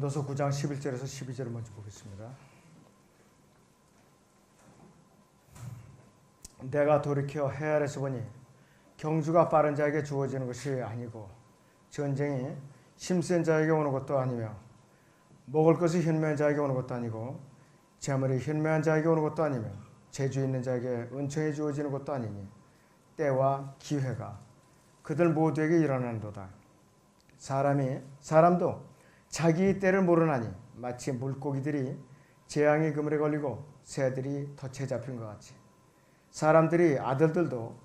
고린도서 9장 11절에서 12절을 먼저 보겠습니다. 내가 돌이켜 해 아래서 보니 경주가 빠른 자에게 주어지는 것이 아니고 전쟁이 힘센 자에게 오는 것도 아니며 먹을 것이 현명한 자에게 오는 것도 아니고 재물이 현명한 자에게 오는 것도 아니며 재주 있는 자에게 은총이 주어지는 것도 아니니 때와 기회가 그들 모두에게 일어나는도다. 사람도 자기 때를 모르나니 마치 물고기들이 재앙의 그물에 걸리고 새들이 덫에 잡힌 것 같이 사람들이 아들들도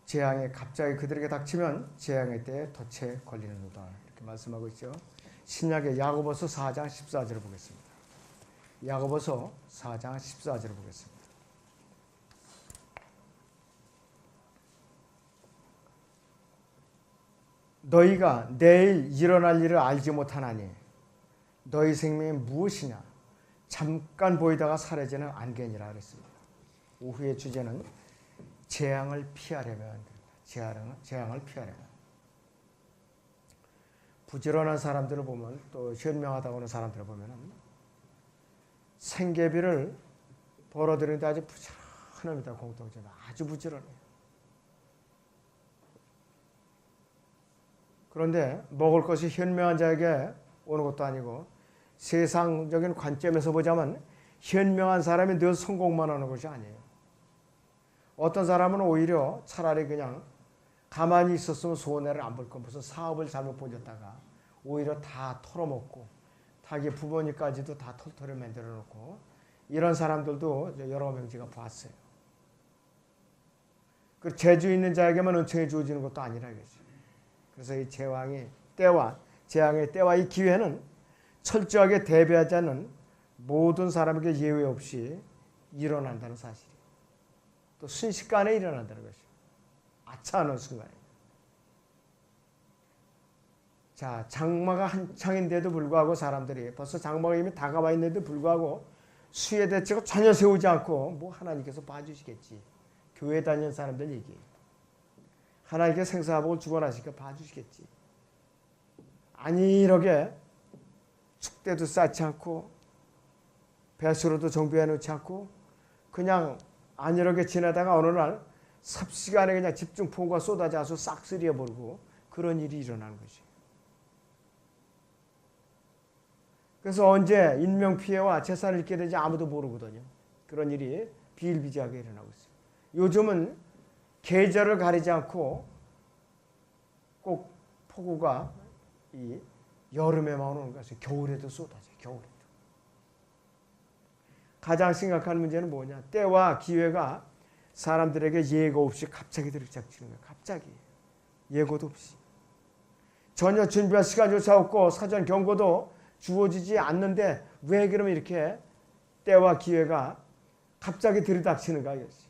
재앙이 갑자기 그들에게 닥치면 재앙의 때에 덫에 걸리는도다. 이렇게 말씀하고 있죠. 신약의 야고보서 4장 14절을 보겠습니다. 야고보서 4장 14절을 보겠습니다. 너희가 내일 일어날 일을 알지 못하나니 너희 생명이 무엇이냐 잠깐 보이다가 사라지는 안개니라 그랬습니다. 오후의 주제는 재앙을 피하려면 재앙을 피하려면 부지런한 사람들을 보면 또 현명하다고 하는 사람들을 보면 생계비를 벌어들이는데 아주 부지런합니다. 공동체는 아주 부지런해요. 그런데 먹을 것이 현명한 자에게 오는 것도 아니고 세상적인 관점에서 보자면 현명한 사람이 늘 성공만 하는 것이 아니에요. 어떤 사람은 오히려 차라리 그냥 가만히 있었으면 손해를 안 볼 거 무슨 사업을 잘못 벌였다가 오히려 다 털어먹고 자기 부모님까지도 다 털털이 만들어 놓고 이런 사람들도 여러 명 제가 봤어요. 그 재주 있는 자에게만 은총이 주어지는 것도 아니라 이거죠. 그래서 이 재앙의 때와 이 기회는 철저하게 대비하지 않는 모든 사람에게 예외 없이 일어난다는 사실이에요. 또 순식간에 일어난다는 것이죠. 아차하는 순간에. 자, 장마가 한창인데도 불구하고 사람들이 벌써 장마가 이미 다가와 있는데도 불구하고 수해 대책을 전혀 세우지 않고 뭐 하나님께서 봐주시겠지. 교회 다니는 사람들 얘기예요. 하나님께서 생사복을 주관하시니까 봐주시겠지. 아니 이렇게 축대도 쌓지 않고 배수로도 정비해 놓지 않고 그냥 안이렇게 지나다가 어느 날 삽시간에 그냥 집중폭우가 쏟아져서 싹 쓸어버리고 그런 일이 일어나는 거지. 그래서 언제 인명피해와 재산을 잃게 되지 아무도 모르거든요. 그런 일이 비일비재하게 일어나고 있어요. 요즘은 계절을 가리지 않고 꼭 폭우가 이 여름에만 오는 것이 겨울에도 쏟아져요. 겨울에도. 가장 심각한 문제는 뭐냐. 때와 기회가 사람들에게 예고 없이 갑자기 들이닥치는 거예요. 갑자기. 예고도 없이. 전혀 준비할 시간조차 없고 사전 경고도 주어지지 않는데 왜 그러면 이렇게 때와 기회가 갑자기 들이닥치는가 이것이.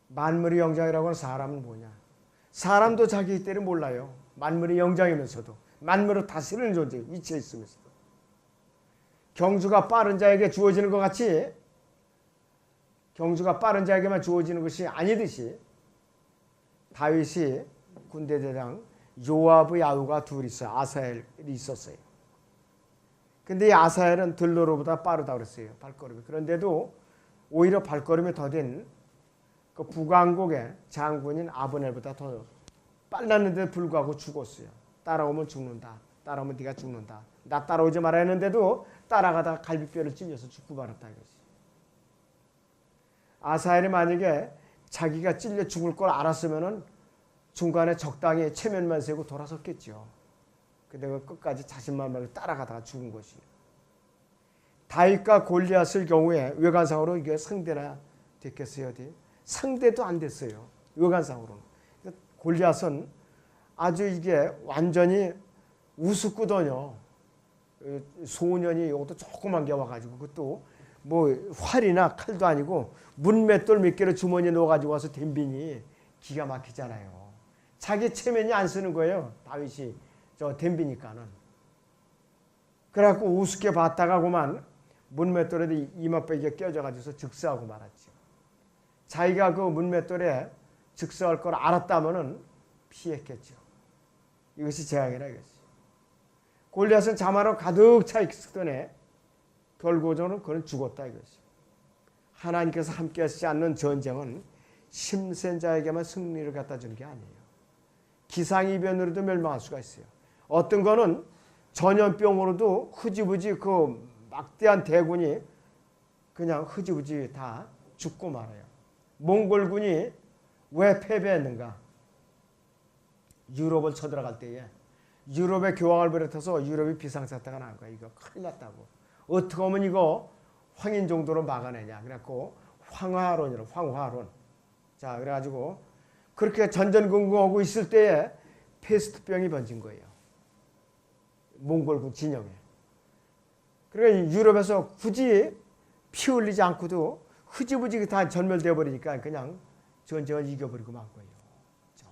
만물의 영장이라고 하는 사람은 뭐냐. 사람도 자기 때를 몰라요. 만물의 영장이면서도. 만물을 다스리는 존재, 위치에 있으면서도. 경주가 빠른 자에게 주어지는 것 같이 경주가 빠른 자에게만 주어지는 것이 아니듯이 다윗이 군대대장 요압의 아우가 둘 있어요. 아사엘이 있었어요. 근데 이 아사엘은 들러로보다 빠르다 그랬어요. 발걸음이. 그런데도 오히려 발걸음이 더딘 그 북왕국의 장군인 아브넬보다 더 빨랐는데도 불구하고 죽었어요. 따라오면 죽는다. 따라오면 네가 죽는다. 나 따라오지 말아야 했는데도 따라가다가 갈비뼈를 찔려서 죽고 말았다 이거지. 아사엘이 만약에 자기가 찔려 죽을 걸 알았으면은 중간에 적당히 체면만 세고 돌아섰겠죠. 근데 그 끝까지 자신만 말고 따라가다가 죽은 것이. 다윗과 골리앗을 경우에 외관상으로 이게 상대나 됐겠어요? 어디? 상대도 안 됐어요. 외관상으로는. 골리앗은 아주 이게 완전히 우습거든요. 소년이 이것도 조그만 게 와가지고 그것도 뭐 활이나 칼도 아니고 문맷돌 몇 개를 주머니에 넣어가지고 와서 덤비니 기가 막히잖아요. 자기 체면이 안 쓰는 거예요. 다윗이 저 덤비니까는. 그래갖고 우습게 봤다가 그만 문맷돌에 이마빼기가 껴져가지고 즉사하고 말았죠. 자기가 그 문맷돌에 즉사할 걸 알았다면은 피했겠죠. 이것이 재앙이라 이것이. 골리앗은 자마로 가득 차 있었던 애. 결국은 그는 죽었다 이것이. 하나님께서 함께 하시지 않는 전쟁은 힘센 자에게만 승리를 갖다 주는 게 아니에요. 기상이변으로도 멸망할 수가 있어요. 어떤 거는 전염병으로도 흐지부지 그 막대한 대군이 그냥 흐지부지 다 죽고 말아요. 몽골군이 왜 패배했는가? 유럽을 쳐들어갈 때에 유럽의 교황을 비롯해서 유럽이 비상사태가 난 거야. 이거 큰일 났다고. 어떻게 하면 이거 황인 정도로 막아내냐. 그래갖고 황화론이라 황화론. 자, 그래가지고 그렇게 전전긍긍하고 있을 때에 페스트병이 번진 거예요. 몽골군 진영에. 그러니까 유럽에서 굳이 피 흘리지 않고도 흐지부지 다 전멸되어 버리니까 그냥 전쟁을 이겨버리고 만 거예요. 자,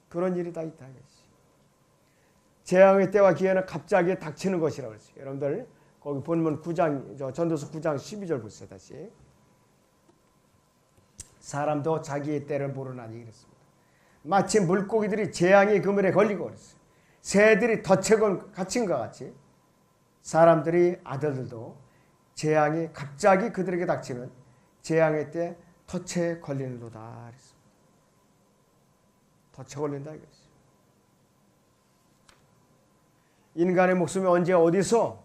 그런 일이 다 있다. 재앙의 때와 기회는 갑자기 닥치는 것이라고 그랬어요. 여러분들 거기 본문 9장, 전도서 9장 12절 보세요. 다시. 사람도 자기의 때를 모르나니 그랬습니다. 마치 물고기들이 재앙의 그물에 걸리고 그랬어요. 새들이 덫에 갇힌 것 같이 사람들이 아들들도 재앙이 갑자기 그들에게 닥치면 재앙의 때 덫에 걸리는도다 그랬습니다. 덫에 걸린다 이거지. 인간의 목숨이 언제 어디서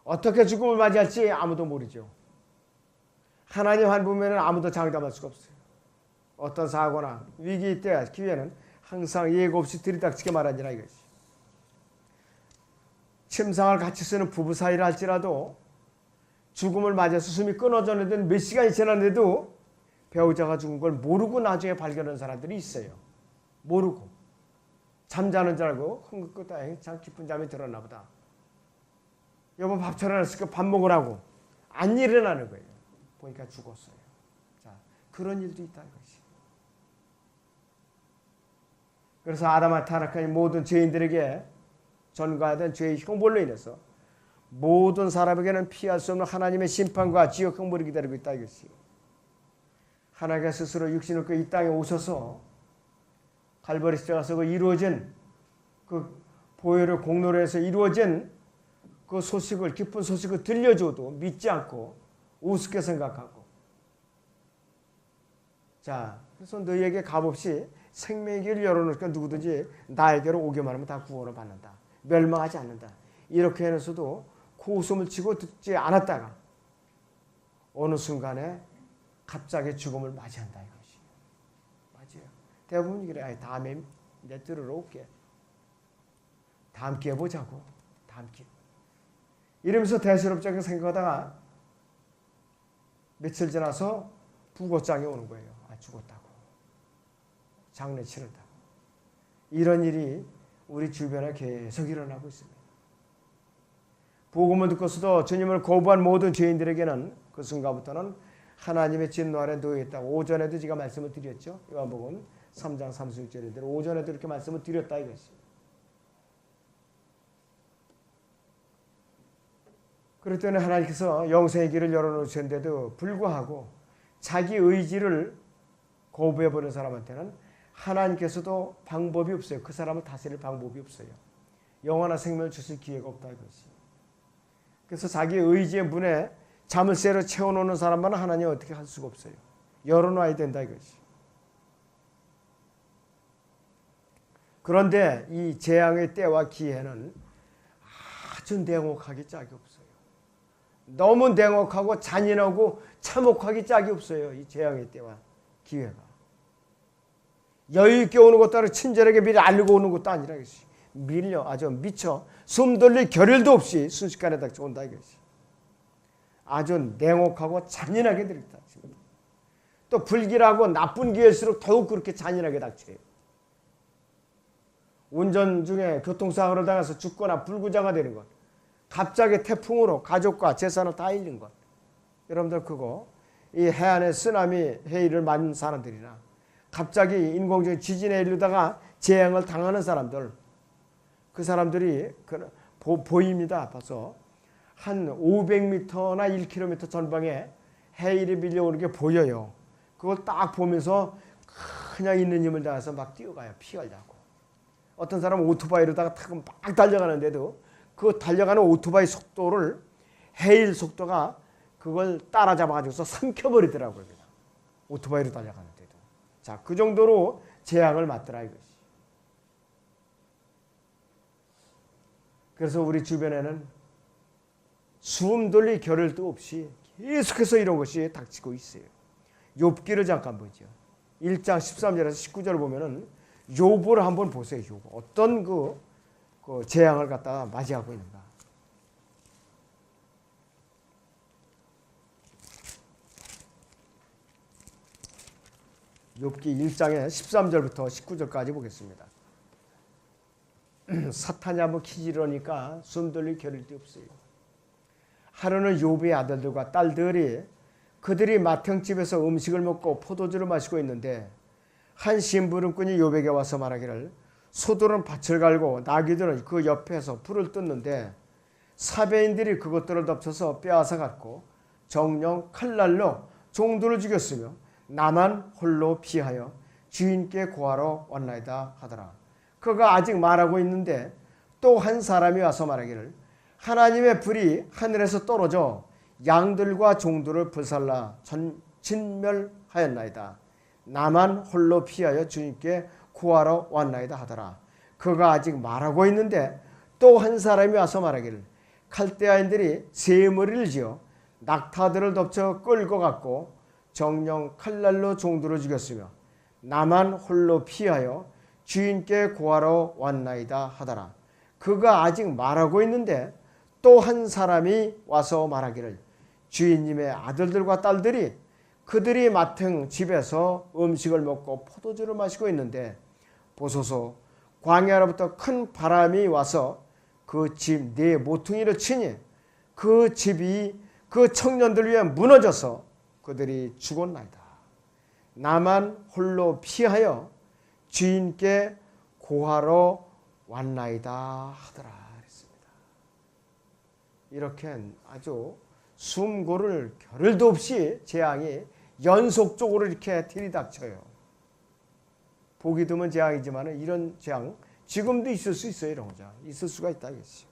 어떻게 죽음을 맞이할지 아무도 모르죠. 하나님 한 분에는 아무도 장담할 수가 없어요. 어떤 사고나 위기 때 기회는 항상 예고 없이 들이닥치게 말하니라 이것이. 침상을 같이 쓰는 부부 사이라 할지라도 죽음을 맞아서 숨이 끊어졌는데 몇 시간이 지났는데도 배우자가 죽은 걸 모르고 나중에 발견한 사람들이 있어요. 모르고. 잠자는 줄 알고 흥긋긋 참 깊은 잠이 들었나 보다. 여보 밥 차려놨으니까 밥 먹으라고. 안 일어나는 거예요. 보니까 죽었어요. 자, 그런 일도 있다 이것이. 그래서 아담과 타락한 모든 죄인들에게 전가된 죄의 형벌로 인해서 모든 사람에게는 피할 수 없는 하나님의 심판과 지옥 형벌이 기다리고 있다 이것이. 하나님께서 스스로 육신을 입고 이 땅에 오셔서 갈보리 십자가에서 이루어진 그 보혈의 공로로 해서 이루어진 그 소식을 기쁜 소식을 들려줘도 믿지 않고 우습게 생각하고 자 그래서 너희에게 값없이 생명의 길을 열어놓으니까 누구든지 나에게로 오기만 하면 다 구원을 받는다. 멸망하지 않는다. 이렇게 해서도 고웃음을 치고 듣지 않았다가 어느 순간에 갑자기 죽음을 맞이한다 이것이. 맞아요. 대부분 그래. 다음에 내 들으러 올게. 다음 기회 보자고. 다음 기회. 이러면서 대수롭게 생각하다가 며칠 지나서 부고장이 오는 거예요. 아 죽었다고. 장례 치른다고. 이런 일이 우리 주변에 계속 일어나고 있습니다. 복음을 듣고서도 주님을 거부한 모든 죄인들에게는 그 순간부터는 하나님의 진노 아래 놓여 있다고. 오전에도 제가 말씀을 드렸죠. 요한복음 3장 36절인데 오전에도 이렇게 말씀을 드렸다 이것이. 그랬더니 하나님께서 영생의 길을 열어놓으셨는데도 불구하고 자기 의지를 거부해버린 사람한테는 하나님께서도 방법이 없어요. 그 사람을 다스릴 방법이 없어요. 영원한 생명을 주실 기회가 없다 이것이. 그래서 자기 의지의 문에 자물쇠로 채워놓는 사람만은 하나님 어떻게 할 수가 없어요. 열어놔야 된다 이것이. 그런데 이 재앙의 때와 기회는 아주 냉혹하기 짝이 없어요. 너무 냉혹하고 잔인하고 참혹하기 짝이 없어요. 이 재앙의 때와 기회가. 여유 있게 오는 것도 아니라 친절하게 미리 알리고 오는 것도 아니라 이것이. 밀려 아주 미쳐 숨 돌릴 겨를도 없이 순식간에 닥쳐온다 이것이. 아주 냉혹하고 잔인하게 들이다. 또 불길하고 나쁜 기회일수록 더욱 그렇게 잔인하게 닥쳐요. 운전 중에 교통사고를 당해서 죽거나 불구자가 되는 것. 갑자기 태풍으로 가족과 재산을 다 잃는 것. 여러분들 그거 이 해안에 쓰나미 해일을 맞는 사람들이나 갑자기 인공적인 지진에 이르다가 재앙을 당하는 사람들. 그 사람들이 보입니다. 벌써 한 500m나 1km 전방에 해일이 밀려오는 게 보여요. 그걸 딱 보면서 그냥 있는 힘을 다해서 막 뛰어가요. 피하려고. 어떤 사람은 오토바이로다가 타고 막 달려가는데도 그 달려가는 오토바이 속도를 해일 속도가 그걸 따라잡아가지고서 삼켜버리더라고요. 그냥. 오토바이로 달려가는데도. 자, 그 정도로 재앙을 맞더라 이것이. 그래서 우리 주변에는 숨 돌릴 겨를도 없이 계속해서 이런 것이 닥치고 있어요. 욥기를 잠깐 보죠. 1장 13절에서 19절을 보면은 욥을 한번 보세요. 욥. 어떤 그 재앙을 갖다가 맞이하고 있는가. 욥기 1장의 13절부터 19절까지 보겠습니다. 사탄이 한번 키지르니까 숨 돌릴 겨를도 없어요. 하루는 욥의 아들들과 딸들이 그들이 맏형집에서 음식을 먹고 포도주를 마시고 있는데 한 심부름꾼이 욥에게 와서 말하기를 소들은 밭을 갈고 나귀들은 그 옆에서 풀을 뜯는데 사배인들이 그것들을 덮쳐서 빼앗아 갔고 정령 칼날로 종들을 죽였으며 나만 홀로 피하여 주인께 고하러 왔나이다 하더라. 그가 아직 말하고 있는데 또 한 사람이 와서 말하기를 하나님의 불이 하늘에서 떨어져 양들과 종들을 불살라 진멸하였나이다. 나만 홀로 피하여 주님께 구하러 왔나이다 하더라. 그가 아직 말하고 있는데 또 한 사람이 와서 말하기를 칼데아인들이 세 머리를 지어 낙타들을 덮쳐 끌고 갔고 정령 칼날로 종들을 죽였으며 나만 홀로 피하여 주인께 구하러 왔나이다 하더라. 그가 아직 말하고 있는데 또 한 사람이 와서 말하기를 주인님의 아들들과 딸들이 그들이 맡은 집에서 음식을 먹고 포도주를 마시고 있는데 보소서 광야로부터 큰 바람이 와서 그 집 네 모퉁이를 치니 그 집이 그 청년들 위에 무너져서 그들이 죽었나이다. 나만 홀로 피하여 주인께 고하러 왔나이다 하더라 그랬습니다. 이렇게 아주 숨 고를 겨를도 없이 재앙이 연속적으로 이렇게 들이닥쳐요. 보기 드문 재앙이지만 이런 재앙 지금도 있을 수 있어요. 이런 거죠. 있을 수가 있다 이것이.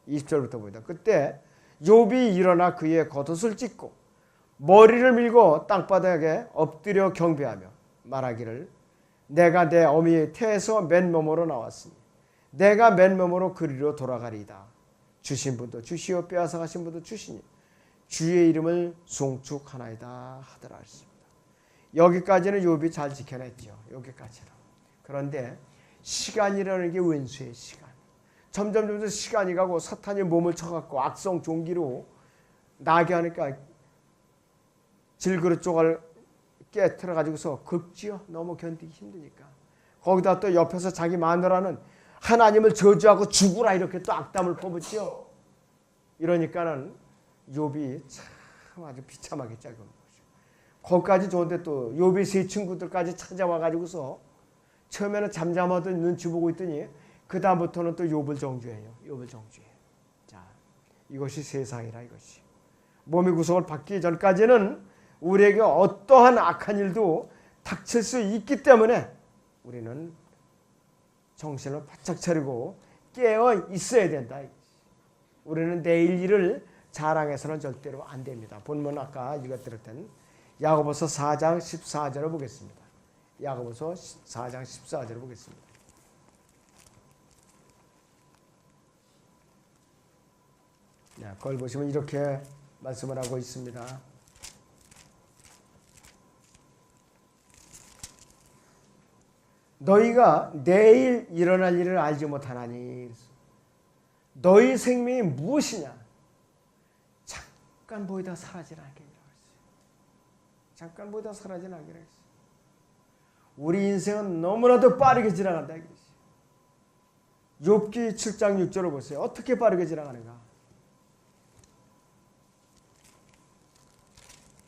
20절부터 보니다. 그때 욥이 일어나 그의 겉옷을 찢고 머리를 밀고 땅바닥에 엎드려 경배하며 말하기를 내가 내 어미의 태에서 맨몸으로 나왔으니 내가 맨몸으로 그리로 돌아가리이다. 주신 분도 주시오 빼앗아 가신 분도 주시니 주의 이름을 송축하나이다 하더라 했습니다. 여기까지는 욥이 잘 지켜냈죠. 여기까지는. 그런데 시간이라는 게 원수의 시간. 점점 시간이 가고 사탄이 몸을 쳐갖고 악성 종기로 나게 하니까 질그릇 쪽을 깨트려 가지고서 긁지요. 너무 견디기 힘드니까. 거기다 또 옆에서 자기 마누라는 하나님을 저주하고 죽으라 이렇게 또 악담을 퍼붓죠. 이러니까는 욥이 참 아주 비참하게 짧은 거죠. 거기까지 좋은데 또 욥의 세 친구들까지 찾아와 가지고서 처음에는 잠잠하던 눈치 보고 있더니 그 다음부터는 또 욥을 정죄해요. 욥을 정죄해요. 자, 이것이 세상이라 이것이. 몸의 구속을 받기 전까지는 우리에게 어떠한 악한 일도 닥칠 수 있기 때문에 우리는 정신을 바짝 차리고 깨어 있어야 된다. 우리는 내일 일을 자랑해서는 절대로 안 됩니다. 본문 아까 읽었던 야고보서 4장 14절을 보겠습니다. 야고보서 4장 14절을 보겠습니다. 그걸 보시면 이렇게 말씀을 하고 있습니다. 너희가 내일 일어날 일을 알지 못하나니 너희 생명이 무엇이냐? 잠깐 보이다 사라지는 않게 했어요. 잠깐 보이다 사라지는 않게 했어요. 우리 인생은 너무나도 빠르게 지나간다. 욥기 7장 6절을 보세요. 어떻게 빠르게 지나가는가?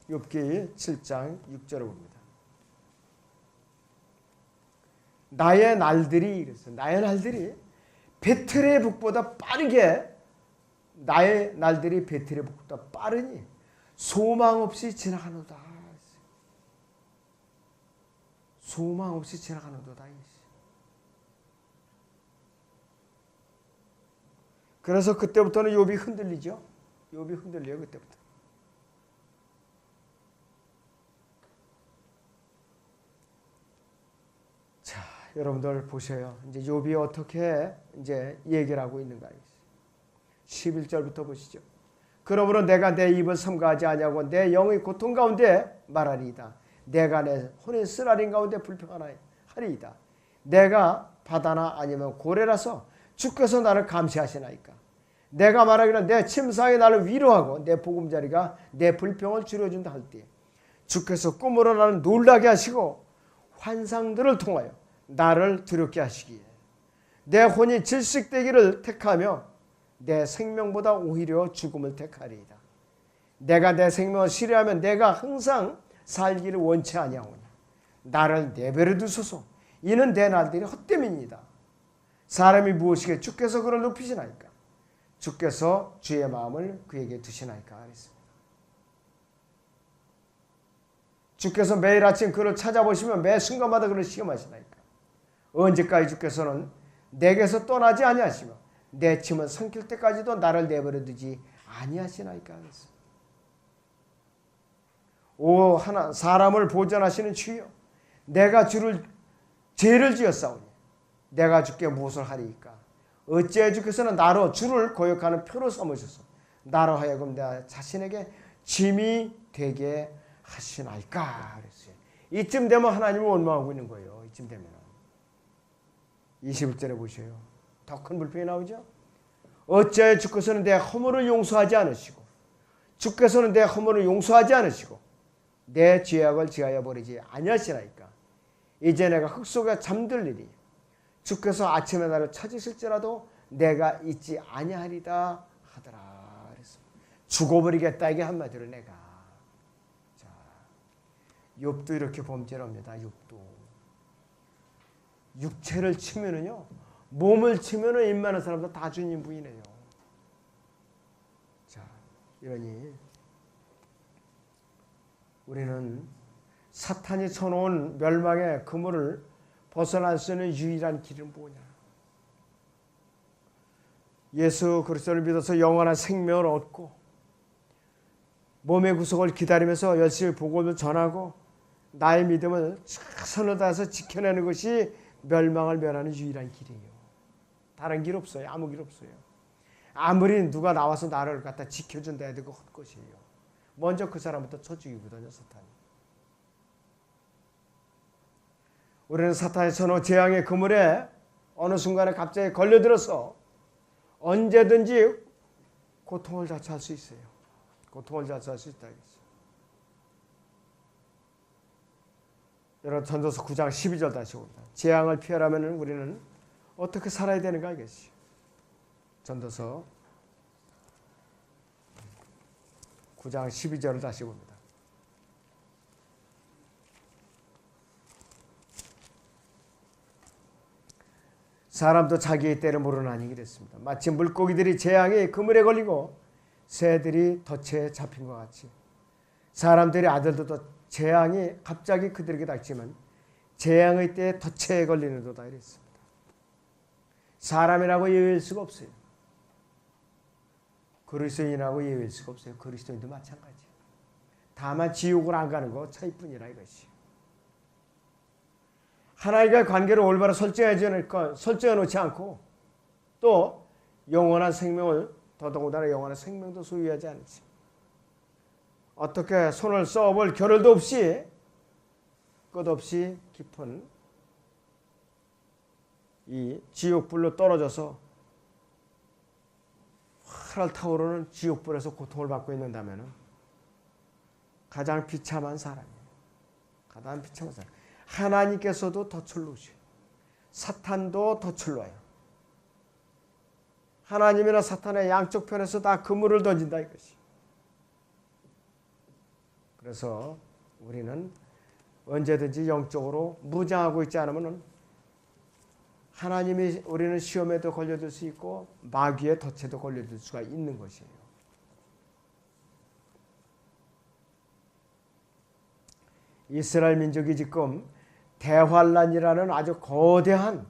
욥기 7장 6절을 봅니다. 나의 날들이 그랬어요. 나의 날들이 베틀의 북보다 빠르게 나의 날들이 베틀의 북보다 빠르니 소망 없이 지나가노다. 소망 없이 지나가노다. 그래서 그때부터는 욥이 흔들리죠. 욥이 흔들려요. 그때부터. 자, 여러분들 보세요. 이제 욥이 어떻게 이제 얘기를 하고 있는가. 11절부터 보시죠. 그러므로 내가 내 입을 삼가하지 아니하고 내 영의 고통 가운데 말하리이다. 내가 내 혼의 쓰라린 가운데 불평하리이다. 내가 바다나 아니면 고래라서 주께서 나를 감시하시나이까. 내가 말하기를 내 침상이 나를 위로하고 내 보금자리가 내 불평을 줄여준다 할 때 주께서 꿈으로 나를 놀라게 하시고 환상들을 통하여 나를 두렵게 하시기에 내 혼이 질식되기를 택하며 내 생명보다 오히려 죽음을 택하리이다. 내가 내 생명을 싫어하면 내가 항상 살기를 원치 아니하오니 나를 내버려 두소서. 이는 내 날들이 헛됨입니다. 사람이 무엇이게 주께서 그를 높이시나이까. 주께서 주의 마음을 그에게 두시나이까 하랬습니다. 주께서 매일 아침 그를 찾아보시며 매 순간마다 그를 시험하시나이까. 언제까지 주께서는 내게서 떠나지 아니하시며 내 침은 삼킬 때까지도 나를 내버려 두지 아니하시나이까 하랬습니다. 오 하나 사람을 보전하시는 주여, 내가 주를 죄를 지었사오니 내가 주께 무엇을 하리이까. 어찌하여 주께서는 나로 주를 거역하는 표로 삼으셔서 나로 하여금 내 자신에게 짐이 되게 하시나이까 그랬어요. 이쯤 되면 하나님을 원망하고 있는 거예요. 이쯤 되면 21절에 보셔요. 더 큰 불평이 나오죠. 어찌하여 주께서는 내 허물을 용서하지 않으시고 주께서는 내 허물을 용서하지 않으시고 내 죄악을 지하여 버리지 아니하시나이까. 이제 내가 흙 속에 잠들리니 주께서 아침에 나를 찾으실지라도 내가 잊지 아니하리다 하더라 그랬습니다. 죽어버리겠다 이게 한마디로 내가. 자, 욥도 이렇게 범죄를 합니다. 욥도 육체를 치면은요, 몸을 치면은 웬만한 사람도 다 주님 부인해요. 자, 이러니 우리는 사탄이 쳐놓은 멸망의 그물을 벗어날 수 있는 유일한 길은 뭐냐? 예수 그리스도를 믿어서 영원한 생명을 얻고 몸의 구속을 기다리면서 열심히 복음을 전하고 나의 믿음을 최선을 다해서 지켜내는 것이 멸망을 면하는 유일한 길이에요. 다른 길 없어요. 아무 길 없어요. 아무리 누가 나와서 나를 갖다 지켜준다 해도 그 헛것이에요. 먼저 그 사람부터 쳐 죽이거든요, 사탄이. 우리는 사탄의 선호 재앙의 그물에 어느 순간에 갑자기 걸려들어서 언제든지 고통을 자초할 수 있어요. 고통을 자초할 수 있다. 여러분 전도서 9장 12절 다시 봅니다. 재앙을 피하려면 우리는 어떻게 살아야 되는가 이것이. 전도서 9장 12절을 다시 봅니다. 사람도 자기의 때를 모르나니 그랬습니다. 마치 물고기들이 재앙의 그물에 걸리고 새들이 덫에 잡힌 것 같이 사람들의 아들도 재앙이 갑자기 그들에게 닥치면 재앙의 때에 덫에 걸리는도다 이랬습니다. 사람이라고 예외일 수가 없어요. 그리스도인이라고 예외일 수가 없어요. 그리스도인도 마찬가지. 다만 지옥을 안 가는 것 차이뿐이라 이것이. 하나님과의 관계를 올바로 설정해 놓지 않고 또 영원한 생명을 더더군다나 영원한 생명도 소유하지 않지. 어떻게 손을 써볼 겨를도 없이 끝없이 깊은 이 지옥불로 떨어져서 활활 타오르는 지옥불에서 고통을 받고 있는다면 가장 비참한 사람이에요. 가장 비참한 사람. 하나님께서도 덫을 놓으셔요. 사탄도 덫을 놔요. 하나님이나 사탄의 양쪽 편에서 다 그물을 던진다 이것이. 그래서 우리는 언제든지 영적으로 무장하고 있지 않으면 하나님이 우리는 시험에도 걸려들 수 있고 마귀의 덫에도 걸려들 수가 있는 것이에요. 이스라엘 민족이 지금 대환란이라는 아주 거대한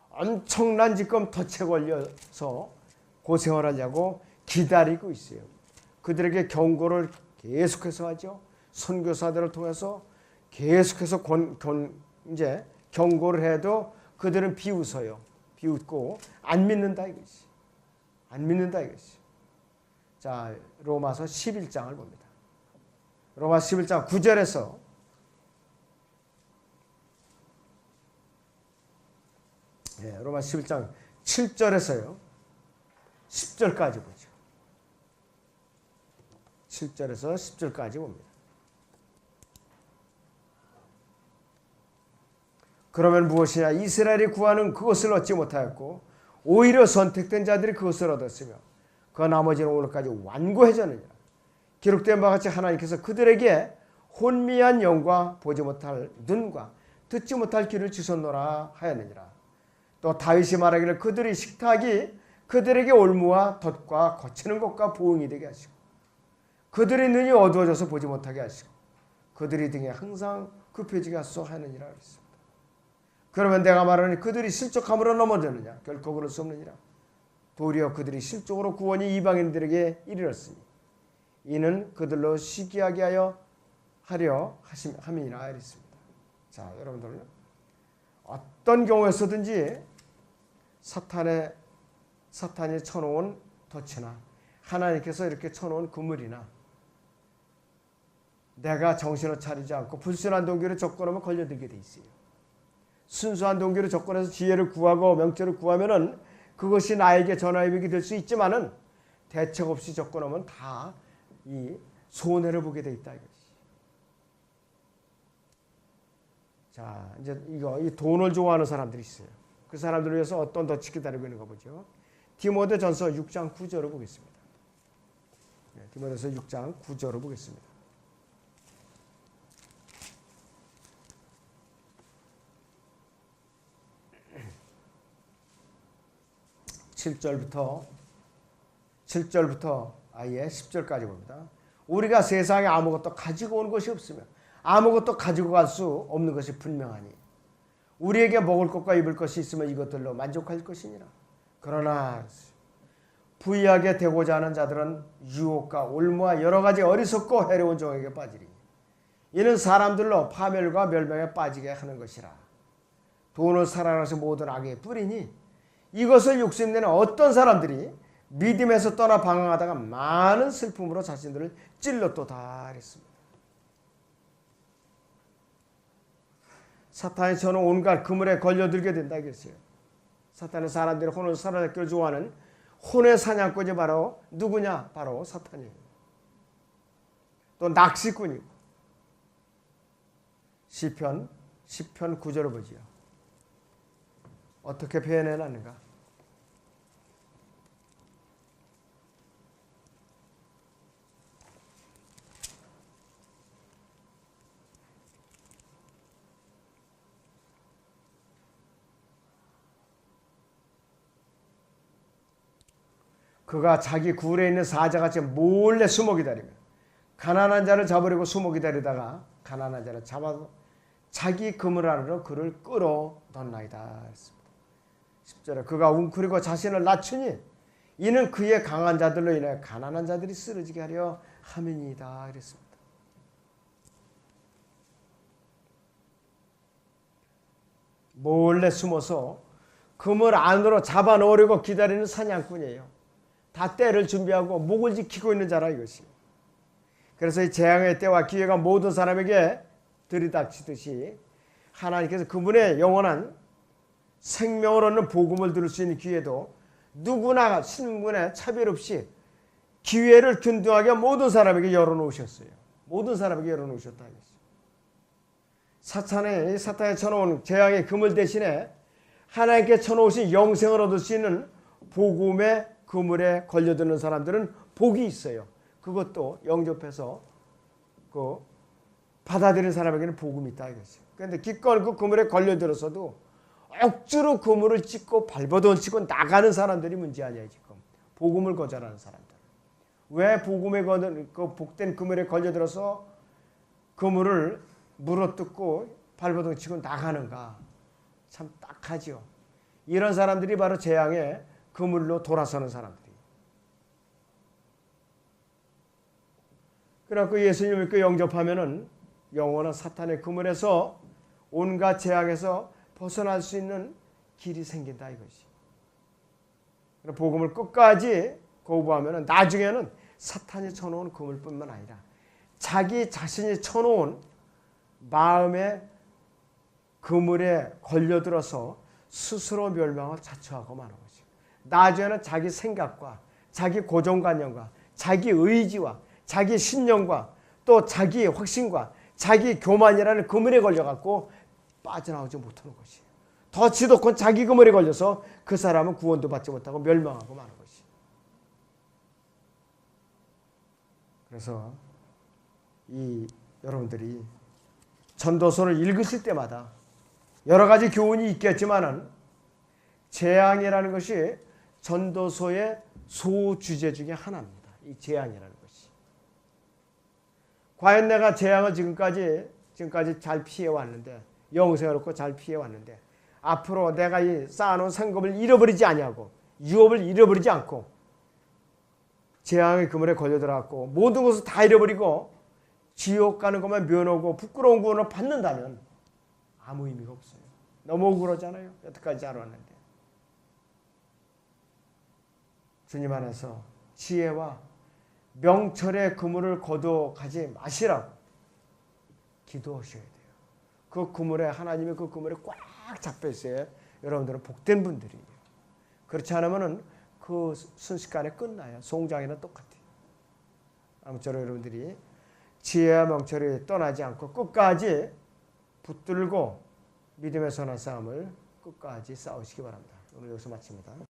엄청난 지금 덫에 걸려서 고생을 하려고 기다리고 있어요. 그들에게 경고를 계속해서 하죠. 선교사들을 통해서 계속해서 이제 경고를 해도 그들은 비웃어요. 비웃고 안 믿는다 이것이. 안 믿는다 이것이. 자, 로마서 11장을 봅니다. 로마 11장 9절에서 로마 11장 7절에서요. 10절까지 보죠. 7절에서 10절까지 봅니다. 그러면 무엇이냐? 이스라엘이 구하는 그것을 얻지 못하였고 오히려 선택된 자들이 그것을 얻었으며 그 나머지는 오늘까지 완고해졌느니라. 기록된 바와 같이 하나님께서 그들에게 혼미한 영과 보지 못할 눈과 듣지 못할 귀를 주셨노라 하였느니라. 또 다윗이 말하기를 그들의 식탁이 그들에게 올무와 덫과 거치는 것과 보응이 되게 하시고 그들의 눈이 어두워져서 보지 못하게 하시고 그들의 등에 항상 굽혀지게 하소서 하느니라 그랬습니다. 그러면 내가 말하니 그들이 실족함으로 넘어졌느냐? 결코 그럴 수 없느니라. 도리어 그들이 실족으로 구원이 이방인들에게 이르렀으니 이는 그들로 시기하게 하려 함이니라 이랬습니다. 자, 여러분들 어떤 경우에서든지 사탄이 쳐놓은 덫이나 하나님께서 이렇게 쳐놓은 그물이나 내가 정신을 차리지 않고 불순한 동기로 접근하면 걸려들게 돼 있어요. 순수한 동기로 접근해서 지혜를 구하고 명철을 구하면은 그것이 나에게 전화위복이 될 수 있지만은 대책 없이 접근하면 다 이 손해를 보게 돼 있다 이것이. 자, 이제 이 돈을 좋아하는 사람들이 있어요. 그 사람들을 위해서 어떤 덫이 기다리고 있는 거 보죠. 디모데전서 6장 9절을 보겠습니다. 디모데전서 6장 9절을 보겠습니다. (7절부터) 아예 10절까지 봅니다. 우리가 세상에 아무것도 가지고 온 것이 없으며 아무것도 가지고 갈 수 없는 것이 분명하니 우리에게 먹을 것과 입을 것이 있으면 이것들로 만족할 것이니라. 그러나 부유하게 되고자 하는 자들은 유혹과 올무와 여러 가지 어리석고 해로운 종에게 빠지리. 이는 사람들로 파멸과 멸망에 빠지게 하는 것이라. 돈을 사랑해서 모든 악의 뿌리니 이것을 욕심내는 어떤 사람들이 믿음에서 떠나 방황하다가 많은 슬픔으로 자신들을 찔렀도다 했습니다. 사탄이 저는 온갖 그물에 걸려들게 된다 이랬어요. 사탄은 사람들이 혼을 사로잡기를 좋아하는 혼의 사냥꾼이 바로 누구냐? 바로 사탄이에요. 또 낚시꾼이고. 시편 9절을 보지요. 어떻게 표현해놨는가? 그가 자기 굴에 있는 사자같이 몰래 숨어 기다리며 가난한 자를 잡으려고 숨어 기다리다가 가난한 자를 잡아서 자기 그물 안으로 그를 끌어넣나이다 했습니다. 10절에 그가 웅크리고 자신을 낮추니 이는 그의 강한 자들로 인해 가난한 자들이 쓰러지게 하려 함이니이다 이랬습니다. 몰래 숨어서 그물 안으로 잡아넣으려고 기다리는 사냥꾼이에요. 다 때를 준비하고 목을 지키고 있는 자라 이것이. 그래서 이 재앙의 때와 기회가 모든 사람에게 들이닥치듯이 하나님께서 그분의 영원한 생명을 얻는 복음을 들을 수 있는 기회도 누구나 신분에 차별 없이 기회를 균등하게 모든 사람에게 열어놓으셨어요. 모든 사람에게 열어놓으셨다 이것이. 사탄에 쳐놓은 재앙의 그물 대신에 하나님께 쳐놓으신 영생을 얻을 수 있는 복음의 그물에 걸려드는 사람들은 복이 있어요. 그것도 영접해서 받아들이는 사람에게는 복음이 있다 이것이. 그런데 기껏 그 그물에 걸려들어서도 억지로 그물을 찢고 발버둥치고 나가는 사람들이 문제 아니에요 지금. 복음을 거절하는 사람들. 왜 복음에 그 복된 그물에 걸려들어서 그물을 물어뜯고 발버둥치고 나가는가? 참 딱하죠. 이런 사람들이 바로 재앙의 그물로 돌아서는 사람들이. 그래갖고 예수님을 믿고 영접하면은 영원한 사탄의 그물에서 온갖 재앙에서 벗어날 수 있는 길이 생긴다 이것이. 복음을 끝까지 거부하면은 나중에는 사탄이 쳐놓은 그물뿐만 아니라 자기 자신이 쳐놓은 마음의 그물에 걸려들어서 스스로 멸망을 자초하고 마는 것이죠. 나중에는 자기 생각과 자기 고정관념과 자기 의지와 자기 신념과 또 자기 확신과 자기 교만이라는 그물에 걸려갖고 빠져나오지 못하는 것이에요. 더 지독한 자기 그물에 걸려서 그 사람은 구원도 받지 못하고 멸망하고 마는 것이에요. 그래서 여러분들이 전도서를 읽으실 때마다 여러 가지 교훈이 있겠지만은 재앙이라는 것이 전도서의 소주제 중에 하나입니다. 이 재앙이라는 것이. 과연 내가 재앙을 지금까지 잘 피해왔는데, 영생을 얻고 잘 피해왔는데, 앞으로 내가 이 쌓아놓은 상급을 잃어버리지 아니하고, 유업을 잃어버리지 않고, 재앙의 그물에 걸려들어갖고, 모든 것을 다 잃어버리고, 지옥 가는 것만 면하고, 부끄러운 구원을 받는다면, 아무 의미가 없어요. 너무 억울하잖아요. 여태까지 잘 왔는데. 주님 안에서 지혜와 명철의 그물을 거둬가지 마시라고 기도하셔야 돼요. 그 그물에, 하나님의 그 그물에 꽉 잡혀 있어야 여러분들은 복된 분들이에요. 그렇지 않으면 그 순식간에 끝나요. 송장이나 똑같아요. 아무쪼록 여러분들이 지혜와 명철이 떠나지 않고 끝까지 붙들고 믿음의 선한 싸움을 끝까지 싸우시기 바랍니다. 오늘 여기서 마칩니다.